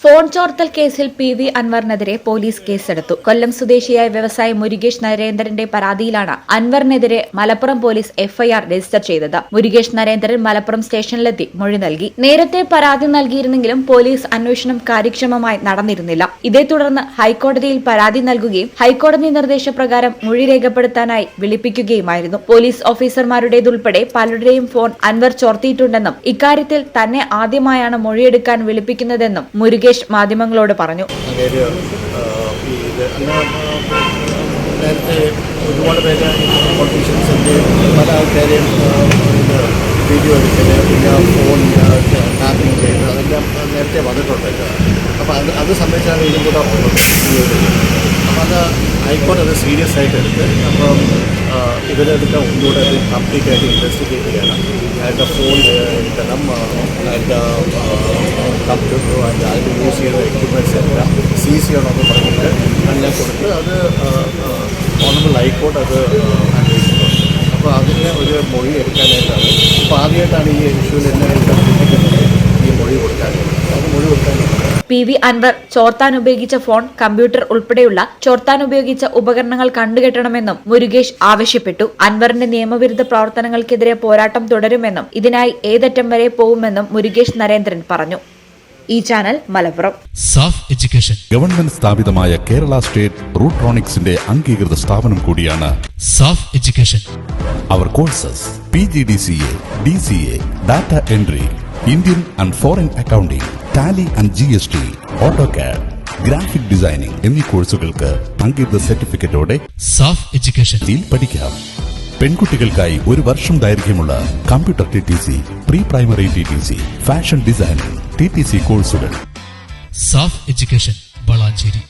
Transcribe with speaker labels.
Speaker 1: Phone ചോർത്തൽ കേസിൽ PV. അൻവറിനെതിരെ police കേസെടുത്തു. കൊല്ലം സ്വദേശിയായ വ്യവസായി മുരുകേഷ് നരേന്ദ്രന്റെ പരാതിയിലാണ് അൻവറിനെതിരെ മലപ്പുറം പോലീസ് എഫ്ഐആർ രജിസ്റ്റർ ചെയ്തത്. മുരുകേഷ് നരേന്ദ്രൻ മലപ്പുറം സ്റ്റേഷനിലെത്തി മൊഴി നൽകി. നേരത്തെ പരാതി നൽകിയിരുന്നെങ്കിലും പോലീസ് അന്വേഷണം കാര്യക്ഷമമായി നടന്നിരുന്നില്ല. ഇതേ തുടർന്ന് ഹൈക്കോടതിയിൽ പരാതി നൽകുകയും ഹൈക്കോടതി നിർദ്ദേശപ്രകാരം മൊഴി രേഖപ്പെടുത്താനായി വിളിപ്പിക്കുകയുമായിരുന്നു. പോലീസ് ഓഫീസർമാരുടേതുൾപ്പെടെ പലരുടെയും ഫോൺ അൻവർ ചോർത്തിയിട്ടുണ്ടെന്നും ഇക്കാര്യത്തിൽ തന്നെ ആദ്യമായാണ് മൊഴിയെടുക്കാൻ വിളിപ്പിക്കുന്നതെന്നും മുരുകേഷ് മാധ്യമങ്ങളോട് പറഞ്ഞു.
Speaker 2: നേരത്തെ ഒരുപാട് പേര് പൊളിറ്റീഷ്യൻസിൻ്റെ പല ആൾക്കാരെയും വീഡിയോ എടുക്കല്, പിന്നെ ഫോൺ ടാപ്പിംഗ് ചെയ്യുന്നത് അതെല്ലാം നേരത്തെ വന്നിട്ടുണ്ട്. അപ്പോൾ അത് സംബന്ധിച്ചാണ് ഇതും കൂടെ അപ്പോൾ അത് ഹൈക്കോടതി അത് സീരിയസ് ആയിട്ട് എടുത്ത് അപ്പം ഇവരെടുക്കാൻ ഒന്നുകൂടെ അത് കംപ്ലീറ്റ് ആയിട്ട് ഇൻവെസ്റ്റിഗേറ്റ് ചെയ്യണം. അയാളുടെ ഫോൺ എടുക്കണം, അയാളുടെ കമ്പ്യൂട്ടറും അതിൽ യൂസ് ചെയ്യുന്ന എക്യുപ്മെൻറ്റ്സ് എല്ലാം സീസ് ചെയ്യണമെന്ന് പറഞ്ഞിട്ട് എല്ലാം കൊടുത്ത് അത് ഓണറബിൾ ഹൈക്കോടതി അത് അന്വേഷിച്ചിട്ടുണ്ട്. അപ്പോൾ അതിന് ഒരു മൊഴി എടുക്കാനായിട്ടാണ് ഇപ്പോൾ ആദ്യമായിട്ടാണ് ഈ ഇഷ്യൂവിൽ എന്നെ ഈ മൊഴി കൊടുക്കാനായിട്ട് അത് മൊഴി കൊടുക്കാനായിട്ട്.
Speaker 1: പി.വി. അൻവർ ചോർത്താൻ ഉപയോഗിച്ച ഫോൺ, കമ്പ്യൂട്ടർ ഉൾപ്പെടെയുള്ള ചോർത്താൻ ഉപയോഗിച്ച ഉപകരണങ്ങൾ കണ്ടുകെട്ടണമെന്നും മുരുകേഷ് ആവശ്യപ്പെട്ടു. അൻവറിന്റെ നിയമവിരുദ്ധ പ്രവർത്തനങ്ങൾക്കെതിരെ പോരാട്ടം തുടരുമെന്നും ഇതിനായി ഏതറ്റം വരെ പോകുമെന്നും മുരുകേഷ് നരേന്ദ്രൻ പറഞ്ഞു. ഈ channel Malappuram.
Speaker 3: Saaf education
Speaker 4: government സ്ഥാപിതമായ കേരള സ്റ്റേറ്റ് റൂട്രോണിക്സിന്റെ അംഗീകൃത സ്ഥാപനം കൂടിയാണ്
Speaker 3: സാഫ് എഡ്യൂക്കേഷൻ.
Speaker 4: അവർ courses PGDCA, DCA, data entry, Indian and foreign accounting, tally and GST, AutoCAD, graphic designing എന്നീ കോഴ്സുകൾക്ക് അംഗീകൃത സർട്ടിഫിക്കറ്റോടെ
Speaker 3: സാഫ് എഡ്യൂക്കേഷൻ
Speaker 4: പഠിക്കാം. പെൺകുട്ടികൾക്കായി 1 വർഷം ദൈർഘ്യമുള്ള computer TTC, pre primary TTC, fashion designing TTC കോഴ്സുകൾ.
Speaker 3: സാഫ് എഡ്യൂക്കേഷൻ വളാഞ്ചേരി.